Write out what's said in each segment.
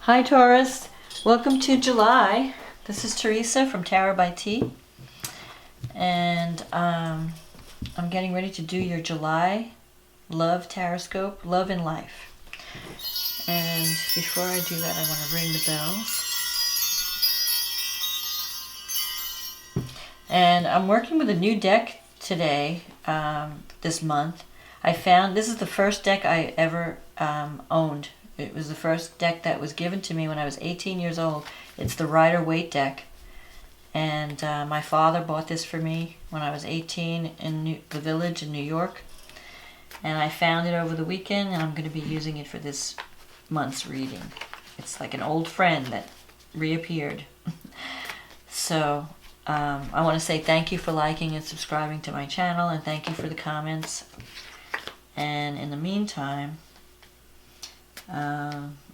Hi Taurus, welcome to July. This is Teresa from Tarot by T, and I'm getting ready to do your July love TarotScope, love in life. And before I do that, I want to ring the bells. And I'm working with a new deck today, this month. I found this is the first deck I ever owned. It was the first deck that was given to me when I was 18 years old. It's the Rider-Waite deck. And my father bought this for me when I was 18 in the Village in New York. And I found it over the weekend, and I'm going to be using it for this month's reading. It's like an old friend that reappeared. So I want to say thank you for liking and subscribing to my channel, and thank you for the comments. And in the meantime,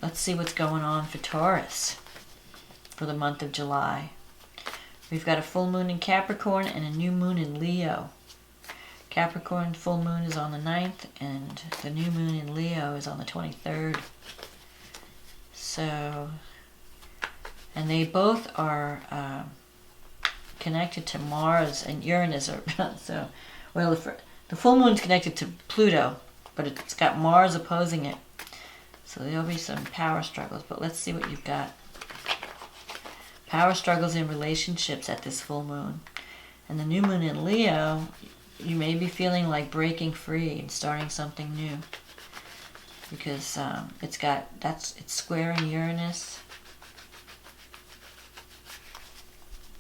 let's see what's going on for Taurus for the month of July. We've got a full moon in Capricorn and a new moon in Leo. Capricorn full moon is on the 9th, and the new moon in Leo is on the 23rd. So, and they both are connected to Mars and Uranus. So, well, the full moon's connected to Pluto, but it's got Mars opposing it. So there'll be some power struggles, but let's see what you've got. Power struggles in relationships at this full moon. And the new moon in Leo, you may be feeling like breaking free and starting something new. Because it's squaring Uranus.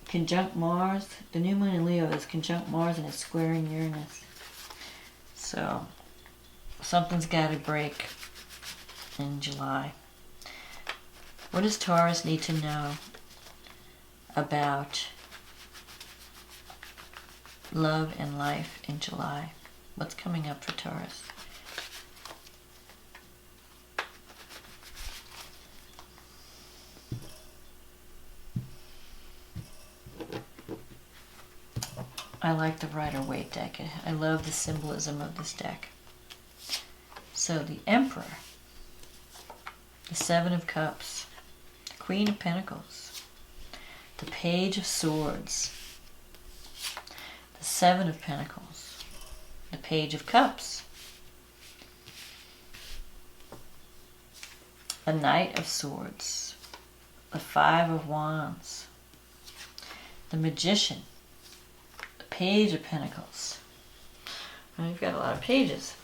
Conjunct Mars. The new moon in Leo is conjunct Mars and it's squaring Uranus. So something's got to break in July. What does Taurus need to know about love and life in July? What's coming up for Taurus? I like the Rider-Waite deck. I love the symbolism of this deck. So the Emperor, the Seven of Cups, the Queen of Pentacles, the Page of Swords, the Seven of Pentacles, the Page of Cups, the Knight of Swords, the Five of Wands, the Magician, the Page of Pentacles. Well, you've got a lot of pages.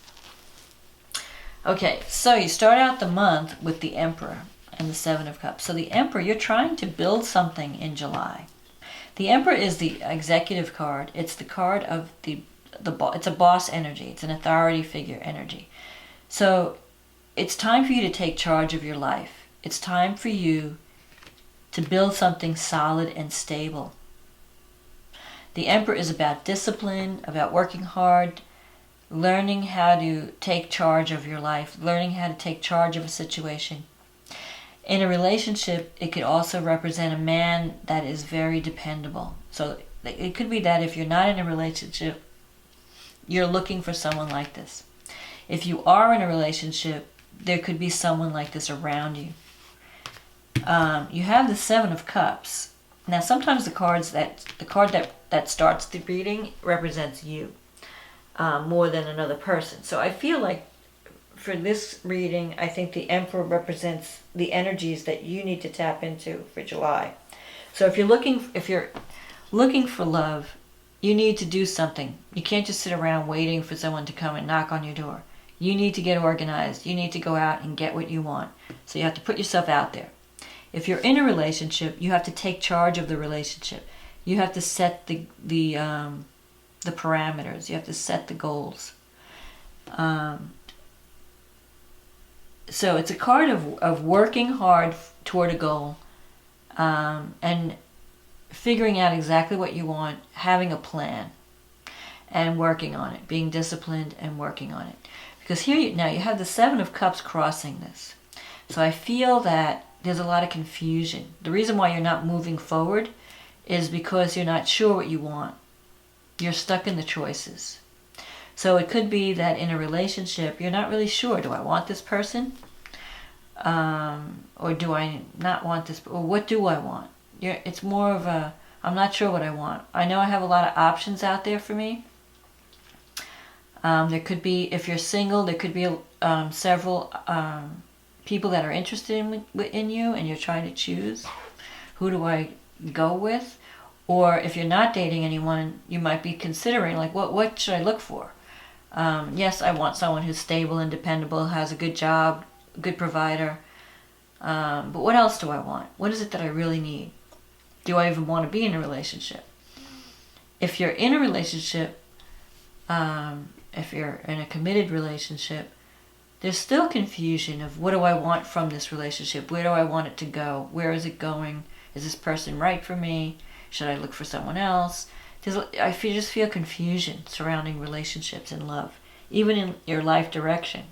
Okay, so you start out the month with the Emperor and the Seven of Cups. So the Emperor, you're trying to build something in July. The Emperor is the executive card. It's the card of it's a boss energy. It's an authority figure energy. So it's time for you to take charge of your life. It's time for you to build something solid and stable. The Emperor is about discipline, about working hard, learning how to take charge of your life, learning how to take charge of a situation. In a relationship, it could also represent a man that is very dependable. So it could be that if you're not in a relationship, you're looking for someone like this. If you are in a relationship, there could be someone like this around you. You have the Seven of Cups. Now, sometimes the card that starts the reading represents you. More than another person. So I feel like for this reading, I think the Emperor represents the energies that you need to tap into for July. So if you're looking for love, you need to do something. You can't just sit around waiting for someone to come and knock on your door. You need to get organized. You need to go out and get what you want. So you have to put yourself out there. If you're in a relationship, you have to take charge of the relationship. You have to set the parameters. You have to set the goals. So it's a card of working hard toward a goal, and figuring out exactly what you want, having a plan, and working on it, being disciplined and working on it. Because here now you have the Seven of Cups crossing this. So I feel that there's a lot of confusion. The reason why you're not moving forward is because you're not sure what you want. You're stuck in the choices. So it could be that in a relationship, you're not really sure. Do I want this person? Or do I not want this? Or what do I want? It's more of a, I'm not sure what I want. I know I have a lot of options out there for me. There could be, if you're single, there could be several people that are interested in you, and you're trying to choose, who do I go with? Or if you're not dating anyone, you might be considering, like, what should I look for? Yes, I want someone who's stable and dependable, has a good job, good provider. But what else do I want? What is it that I really need? Do I even want to be in a relationship? If you're in a relationship, if you're in a committed relationship, there's still confusion of, what do I want from this relationship? Where do I want it to go? Where is it going? Is this person right for me? Should I look for someone else? Just feel confusion surrounding relationships and love, even in your life direction.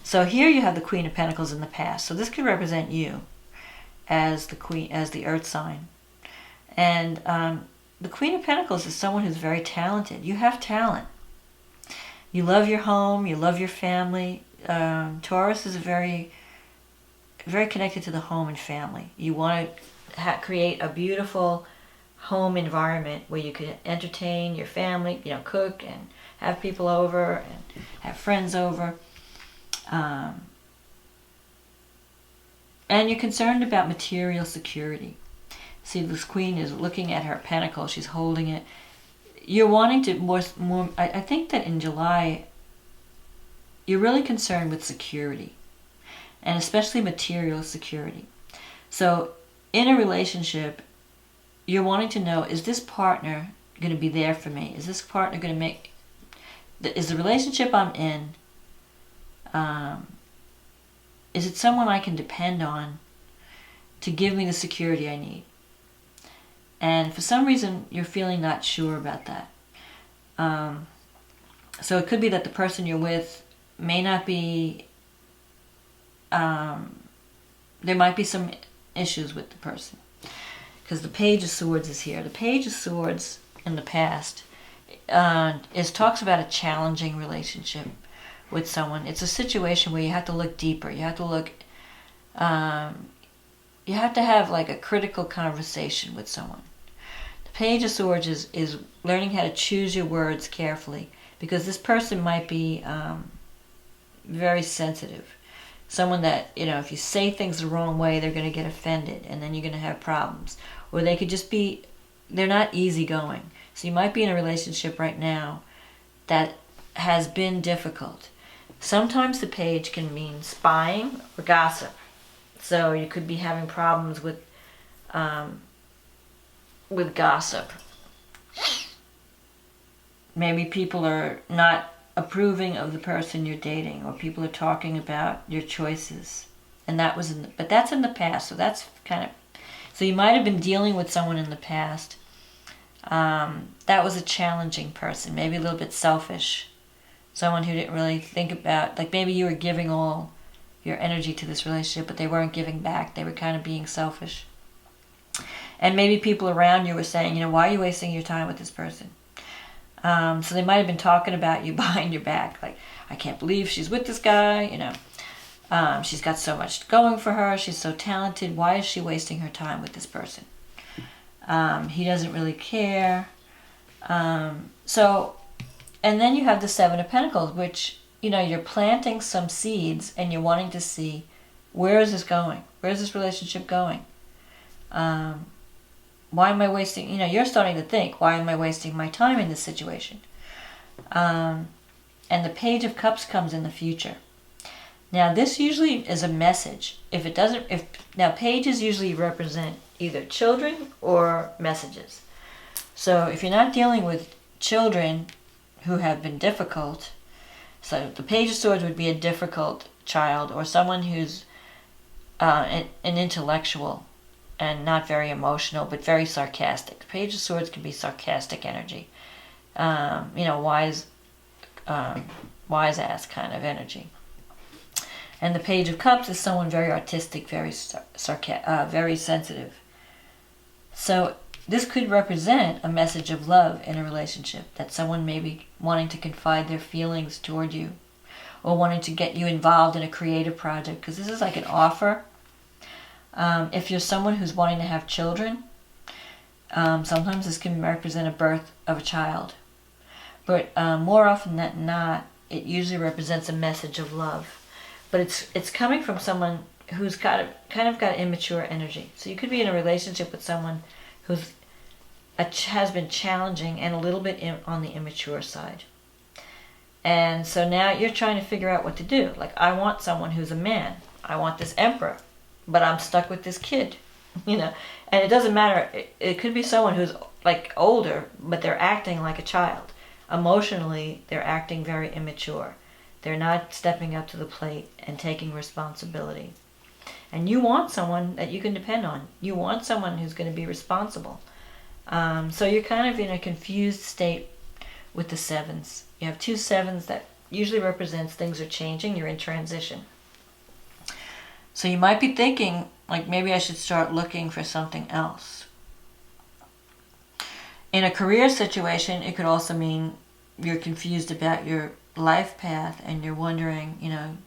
So here you have the Queen of Pentacles in the past. So this could represent you as the Queen, as the Earth sign. And the Queen of Pentacles is someone who's very talented. You have talent. You love your home. You love your family. Taurus is very, very connected to the home and family. You want to create a beautiful home environment where you can entertain your family, cook and have people over and have friends over. And you're concerned about material security. See, this queen is looking at her pentacle. She's holding it. You're wanting to more. I think that in July, you're really concerned with security, and especially material security. So in a relationship, you're wanting to know, is this partner going to be there for me? Is this partner going to make... Is the relationship I'm in... is it someone I can depend on to give me the security I need? And for some reason, you're feeling not sure about that. So it could be that the person you're with may not be... there might be some issues with the person. Because the Page of Swords is here. The Page of Swords in the past talks about a challenging relationship with someone. It's a situation where you have to look deeper. You have to look... you have to have like a critical conversation with someone. The Page of Swords is learning how to choose your words carefully, because this person might be very sensitive. Someone that, if you say things the wrong way, they're going to get offended, and then you're going to have problems. Or they could just be, they're not easygoing. So you might be in a relationship right now that has been difficult. Sometimes the page can mean spying or gossip. So you could be having problems with gossip. Maybe people are not approving of the person you're dating, or people are talking about your choices. And that was but that's in the past, so that's kind of... So you might have been dealing with someone in the past that was a challenging person, maybe a little bit selfish. Someone who didn't really think about, like maybe you were giving all your energy to this relationship, but they weren't giving back. They were kind of being selfish. And maybe people around you were saying, why are you wasting your time with this person? So they might have been talking about you behind your back. Like, I can't believe she's with this guy, she's got so much going for her. She's so talented. Why is she wasting her time with this person? He doesn't really care. And then you have the Seven of Pentacles, which, you're planting some seeds and you're wanting to see, where is this going? Where is this relationship going? Why am I wasting, you're starting to think, why am I wasting my time in this situation? And the Page of Cups comes in the future. Now, this usually is a message. Now, pages usually represent either children or messages. So if you're not dealing with children who have been difficult, so the Page of Swords would be a difficult child, or someone who's an intellectual and not very emotional, but very sarcastic. The Page of Swords can be sarcastic energy. Wise ass kind of energy. And the Page of Cups is someone very artistic, very very sensitive. So this could represent a message of love in a relationship, that someone may be wanting to confide their feelings toward you. or wanting to get you involved in a creative project, because this is like an offer. If you're someone who's wanting to have children, sometimes this can represent a birth of a child. But more often than not, it usually represents a message of love. But it's coming from someone who's kind of got immature energy. So you could be in a relationship with someone who's has been challenging and a little bit on the immature side. And so now you're trying to figure out what to do. Like, I want someone who's a man. I want this emperor, but I'm stuck with this kid, you know. And it doesn't matter. It could be someone who's like older, but they're acting like a child. Emotionally, they're acting very immature. They're not stepping up to the plate and taking responsibility. And you want someone that you can depend on. You want someone who's going to be responsible. So you're kind of in a confused state with the sevens. You have 2 sevens that usually represents things are changing. You're in transition. So you might be thinking, like, maybe I should start looking for something else. In a career situation, it could also mean you're confused about your life path and you're wondering, you know,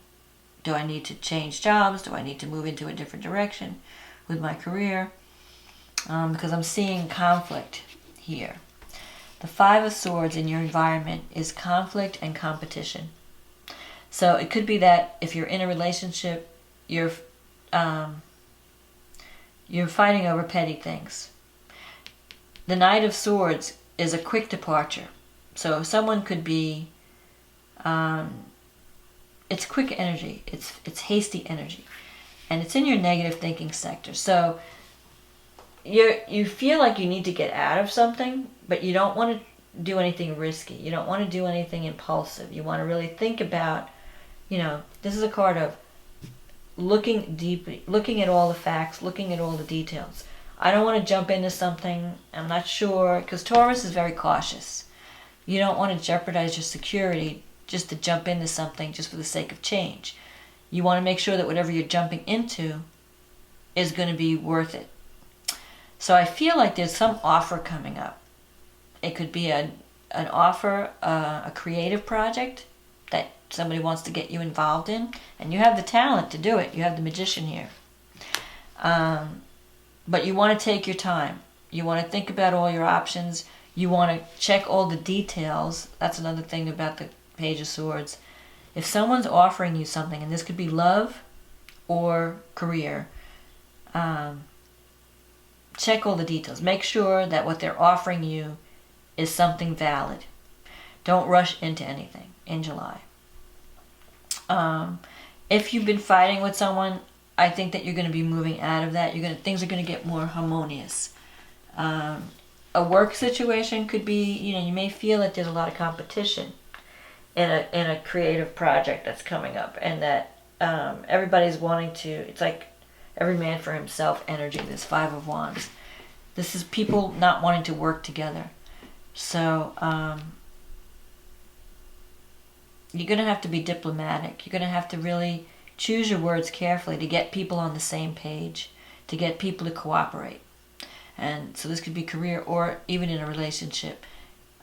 do I need to change jobs? Do I need to move into a different direction with my career? Because I'm seeing conflict here. The 5 of Swords in your environment is conflict and competition. So it could be that if you're in a relationship, you're fighting over petty things. The Knight of Swords is a quick departure. So someone could be, it's quick energy, it's hasty energy, and it's in your negative thinking sector. So you feel like you need to get out of something, but you don't want to do anything risky. You don't want to do anything impulsive. You want to really think about, you know, this is a card of looking deeply, looking at all the facts, looking at all the details. I don't want to jump into something, I'm not sure, because Taurus is very cautious. You don't want to jeopardize your security just to jump into something just for the sake of change. You want to make sure that whatever you're jumping into is going to be worth it. So I feel like there's some offer coming up. It could be an offer, a creative project that somebody wants to get you involved in, and you have the talent to do it. You have the magician here. But you want to take your time. You want to think about all your options. You want to check all the details. That's another thing about the Page of Swords. If someone's offering you something, and this could be love or career, check all the details. Make sure that what they're offering you is something valid. Don't rush into anything in July. If you've been fighting with someone, I think that you're going to be moving out of that. Things are going to get more harmonious. A work situation could be, you know, you may feel that there's a lot of competition in a creative project that's coming up, and that everybody's wanting to. It's like every man for himself energy. This 5 of Wands. This is people not wanting to work together. So you're going to have to be diplomatic. You're going to have to really choose your words carefully to get people on the same page, to get people to cooperate. And so this could be career or even in a relationship,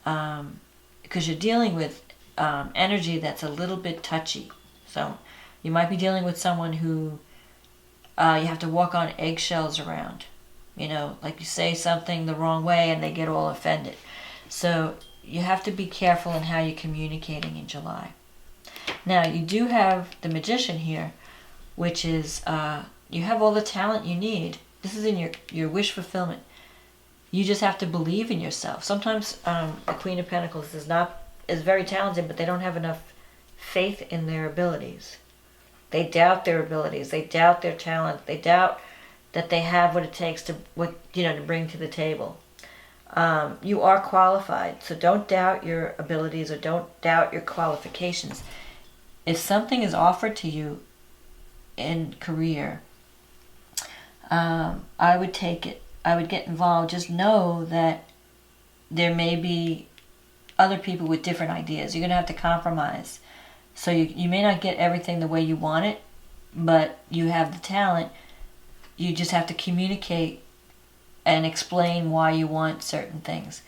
because you're dealing with energy that's a little bit touchy. So you might be dealing with someone who you have to walk on eggshells around. You know, like you say something the wrong way and they get all offended. So you have to be careful in how you're communicating in July. Now, you do have the Magician here, which is, you have all the talent you need. This is in your wish fulfillment. You just have to believe in yourself. Sometimes the Queen of Pentacles is very talented, but they don't have enough faith in their abilities. They doubt their abilities. They doubt their talent. They doubt that they have what it takes to bring to the table. You are qualified, so don't doubt your abilities or don't doubt your qualifications. If something is offered to you in career, I would take it. I would get involved. Just know that there may be other people with different ideas. You're going to have to compromise. So you may not get everything the way you want it, but you have the talent. You just have to communicate and explain why you want certain things.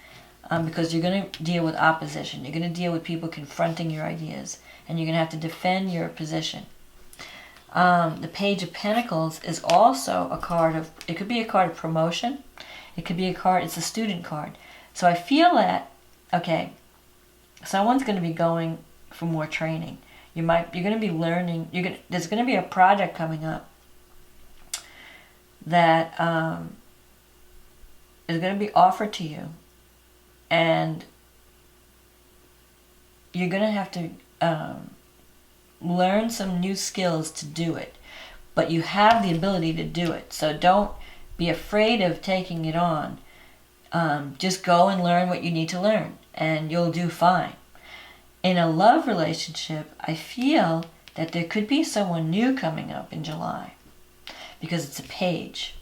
Because you're going to deal with opposition. You're going to deal with people confronting your ideas. and you're going to have to defend your position. The Page of Pentacles is also a card of, it could be a card of promotion. It could be a card, it's a student card. So I feel that, okay, someone's going to be going for more training. You're going to be learning, there's going to be a project coming up that is going to be offered to you. And you're going to have to learn some new skills to do it. But you have the ability to do it. So don't be afraid of taking it on. Just go and learn what you need to learn, and you'll do fine. In a love relationship, I feel that there could be someone new coming up in July, because it's a page.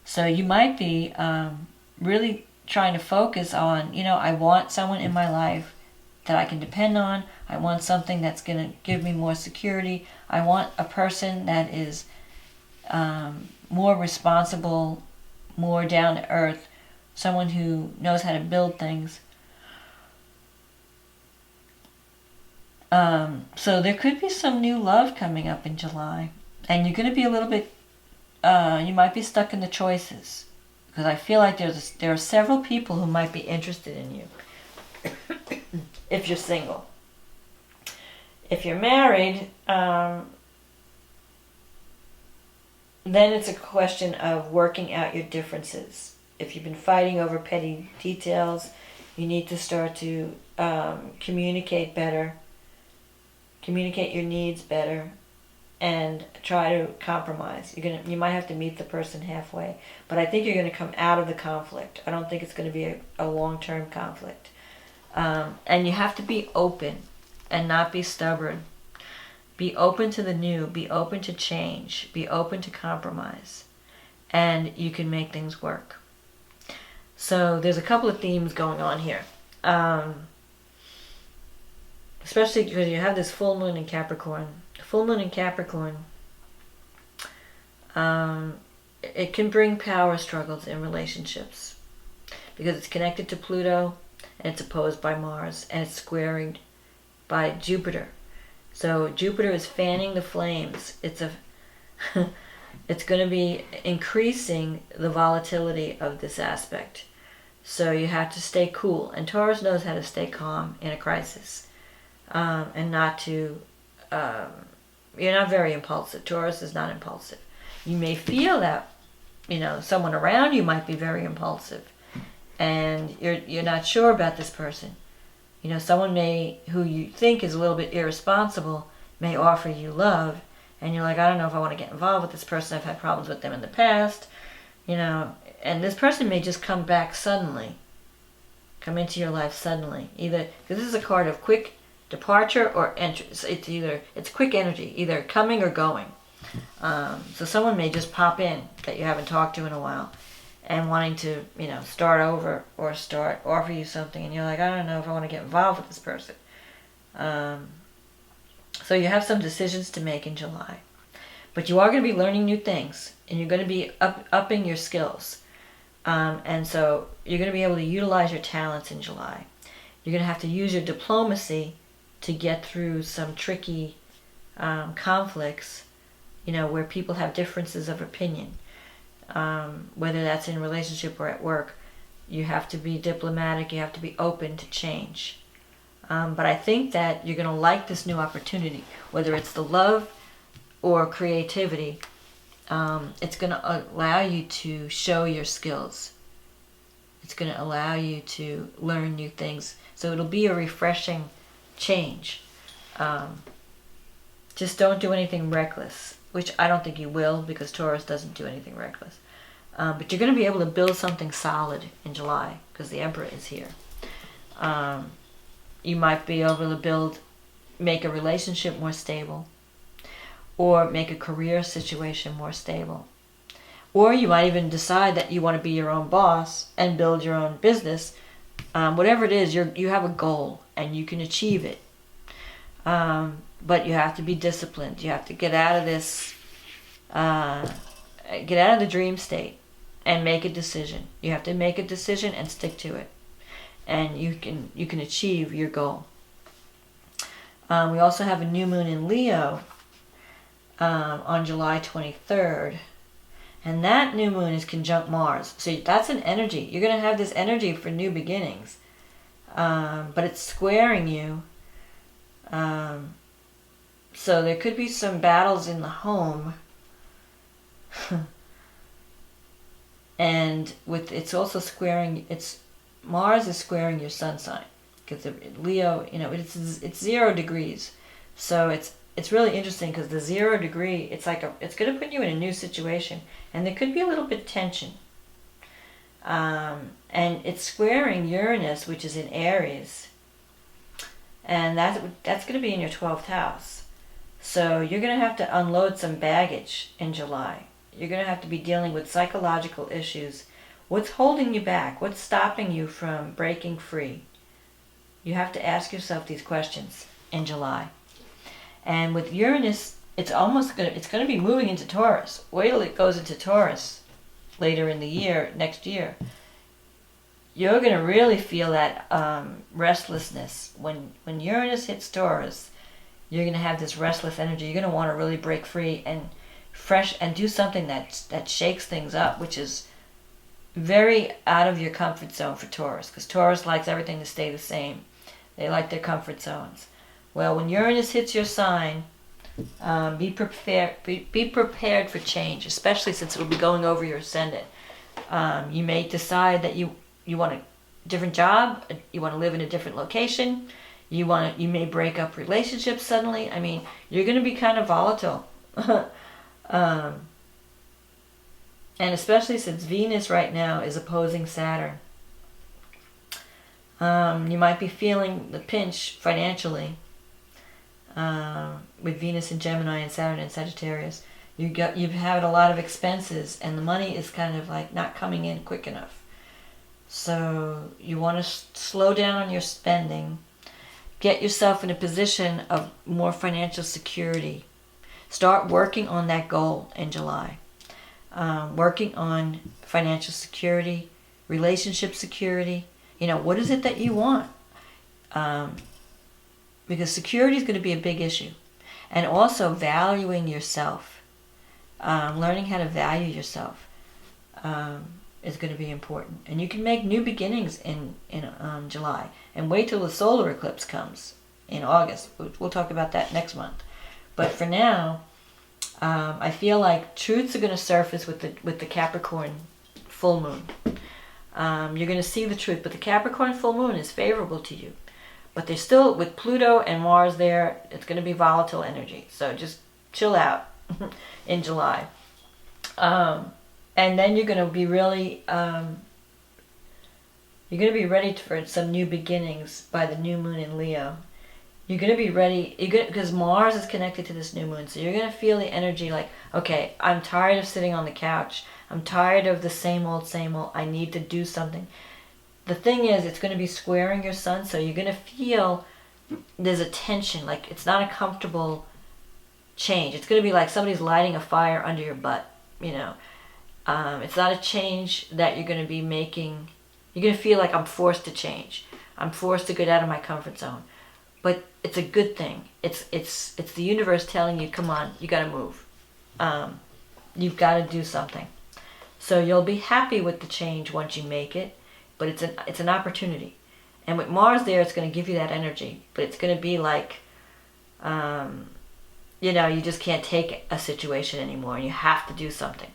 So you might be really trying to focus on, I want someone in my life that I can depend on. I want something that's going to give me more security. I want a person that is more responsible, more down to earth, someone who knows how to build things. So there could be some new love coming up in July. And you're going to be a little bit, you might be stuck in the choices. Because I feel like there are several people who might be interested in you. If you're single. If you're married, then it's a question of working out your differences. If you've been fighting over petty details, you need to start to communicate better, communicate your needs better, and try to compromise. You might have to meet the person halfway, but I think you're going to come out of the conflict. I don't think it's going to be a long-term conflict. And you have to be open and not be stubborn. Be open to the new. Be open to change. Be open to compromise. And you can make things work. So there's a couple of themes going on here. Especially because you have this full moon in Capricorn. Full moon in Capricorn, it can bring power struggles in relationships. Because it's connected to Pluto, and it's opposed by Mars, and it's squaring by Jupiter. So Jupiter is fanning the flames. It's going to be increasing the volatility of this aspect. So you have to stay cool. And Taurus knows how to stay calm in a crisis. And not to... you're not very impulsive. Taurus is not impulsive. You may feel that, someone around you might be very impulsive. And you're not sure about this person. Someone who you think is a little bit irresponsible may offer you love, and you're like, I don't know if I want to get involved with this person. I've had problems with them in the past, and this person may just come back suddenly, come into your life suddenly. Either, because this is a card of quick departure or entrance. It's quick energy, either coming or going. So someone may just pop in that you haven't talked to in a while, and wanting to, start over or offer you something, and you're like, I don't know if I want to get involved with this person. So you have some decisions to make in July. But you are going to be learning new things, and you're going to be upping your skills. And so you're going to be able to utilize your talents in July. You're going to have to use your diplomacy to get through some tricky conflicts, where people have differences of opinion. Whether that's in a relationship or at work, you have to be diplomatic, you have to be open to change. But I think that you're going to like this new opportunity, whether it's the love or creativity. It's going to allow you to show your skills. It's going to allow you to learn new things. So it'll be a refreshing change. Just don't do anything reckless, which I don't think you will, because Taurus doesn't do anything reckless. But you're going to be able to build something solid in July, because the Emperor is here. You might be able to make a relationship more stable, or make a career situation more stable. Or you might even decide that you want to be your own boss and build your own business. Whatever it is, you have a goal, and you can achieve it. But you have to be disciplined. You have to get out of this, get out of the dream state and make a decision. You have to make a decision and stick to it. And you can achieve your goal. We also have a new moon in Leo on July 23rd. And that new moon is conjunct Mars. So that's an energy. You're going to have this energy for new beginnings. But it's squaring you. So there could be some battles in the home. And it's also squaring, Mars is squaring your sun sign. Because Leo, it's 0 degrees. So it's really interesting because the 0 degree, it's going to put you in a new situation, and there could be a little bit of tension. And it's squaring Uranus, which is in Aries, and that's going to be in your 12th house. So you're going to have to unload some baggage in July. You're going to have to be dealing with psychological issues. What's holding you back? What's stopping you from breaking free? You have to ask yourself these questions in July. And with Uranus, it's going to be moving into Taurus. Wait till it goes into Taurus later in the year, next year. You're going to really feel that restlessness. When Uranus hits Taurus, you're going to have this restless energy. You're going to want to really break free and do something that shakes things up, which is very out of your comfort zone for Taurus, because Taurus likes everything to stay the same. They like their comfort zones. Well, when Uranus hits your sign, be prepared for change, especially since it'll be going over your ascendant. You may decide that you want a different job, you want to live in a different location, you may break up relationships suddenly. I mean, you're going to be kind of volatile. And especially since Venus right now is opposing Saturn. You might be feeling the pinch financially. With Venus in Gemini and Saturn in Sagittarius, you've had a lot of expenses, and the money is kind of like not coming in quick enough. So you want to slow down on your spending, get yourself in a position of more financial security. Start working on that goal in July. Working on financial security, relationship security. What is it that you want? Because security is going to be a big issue. And also valuing yourself. Learning how to value yourself is going to be important. And you can make new beginnings in July. And wait till the solar eclipse comes in August. We'll talk about that next month. But for now, I feel like truths are going to surface with the Capricorn full moon. You're going to see the truth. But the Capricorn full moon is favorable to you. But there's still, with Pluto and Mars there, it's going to be volatile energy. So just chill out in July. And then you're going to be really, you're going to be ready for some new beginnings by the new moon in Leo. You're going to be ready, because Mars is connected to this new moon. So you're going to feel the energy like, okay, I'm tired of sitting on the couch. I'm tired of the same old, same old. I need to do something. The thing is, it's going to be squaring your sun, so you're going to feel there's a tension, like it's not a comfortable change. It's going to be like somebody's lighting a fire under your butt, It's not a change that you're going to be making. You're going to feel like I'm forced to change. I'm forced to get out of my comfort zone. But it's a good thing. It's the universe telling you, come on, you got to move. You've got to do something. So you'll be happy with the change once you make it. But it's an opportunity. And with Mars there, it's going to give you that energy. But it's going to be like, you just can't take a situation anymore. And you have to do something.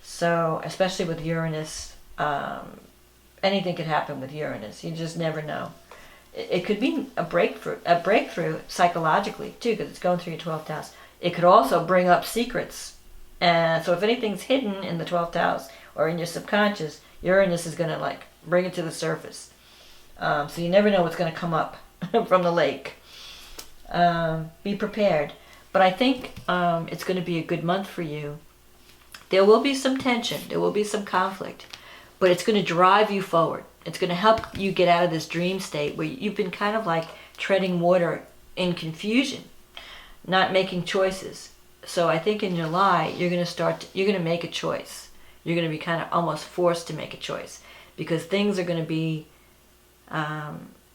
So, especially with Uranus, anything could happen with Uranus. You just never know. It could be a breakthrough psychologically, too, because it's going through your 12th house. It could also bring up secrets. So if anything's hidden in the 12th house or in your subconscious, Uranus is going to bring it to the surface. So you never know what's going to come up from the lake. Be prepared. But I think it's going to be a good month for you. There will be some tension. There will be some conflict. But it's going to drive you forward. It's going to help you get out of this dream state where you've been kind of like treading water in confusion, not making choices. So I think in July, you're going to make a choice. You're going to be kind of almost forced to make a choice because things are going to be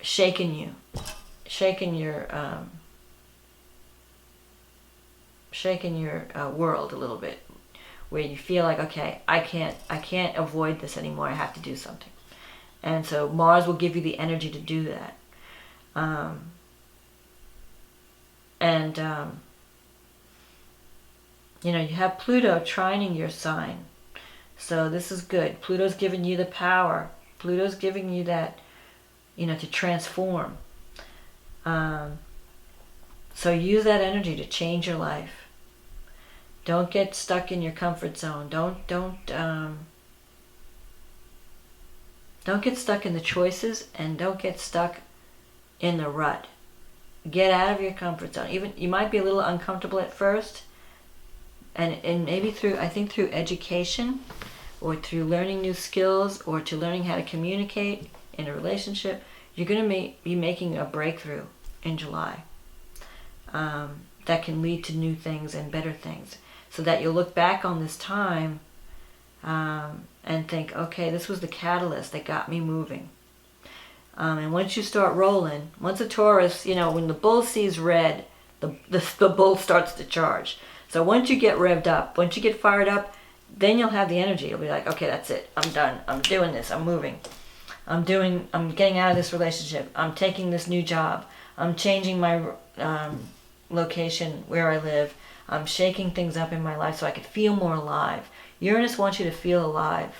shaking you shaking your world a little bit, where you feel like, okay, I can't avoid this anymore. I have to do something. And so Mars will give you the energy to do that. You know, you have Pluto trining your sign. So this is good. Pluto's giving you the power. Pluto's giving you that, you know, to transform. So use that energy to change your life. Don't get stuck in your comfort zone. Don't get stuck in the choices, and don't get stuck in the rut. Get out of your comfort zone. Even you might be a little uncomfortable at first, and maybe through education, or through learning new skills, or to learning how to communicate in a relationship, you're going to be making a breakthrough in July that can lead to new things and better things, so that you'll look back on this time and think, okay, this was the catalyst that got me moving. And once you start rolling, once a Taurus, you know, when the bull sees red, the bull starts to charge. So once you get revved up, once you get fired up, then you'll have the energy. You'll be like, okay, that's it. I'm done. I'm doing this. I'm moving. I'm getting out of this relationship. I'm taking this new job. I'm changing my location where I live. I'm shaking things up in my life so I could feel more alive. Uranus wants you to feel alive.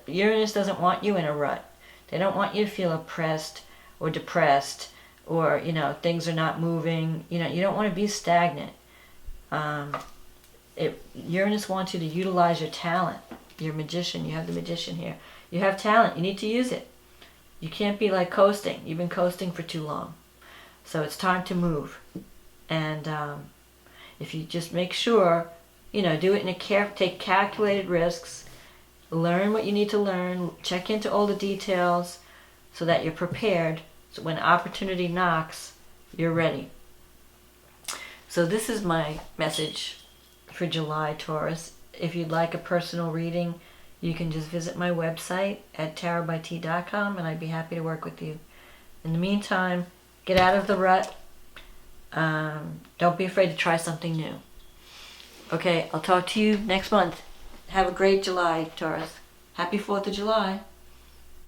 Uranus doesn't want you in a rut. They don't want you to feel oppressed or depressed, or, you know, things are not moving. You know, you don't want to be stagnant. Uranus wants you to utilize your talent. You're a magician. You have the magician here. You have talent. You need to use it. You can't be like coasting. You've been coasting for too long. So it's time to move. And if you just make sure, you know, do it in take calculated risks, learn what you need to learn, check into all the details so that you're prepared. So when opportunity knocks, you're ready. So this is my message for July, Taurus. If you'd like a personal reading, you can just visit my website at tarotbyt.com, and I'd be happy to work with you. In the meantime, get out of the rut. Don't be afraid to try something new. Okay, I'll talk to you next month. Have a great July, Taurus. Happy 4th of July.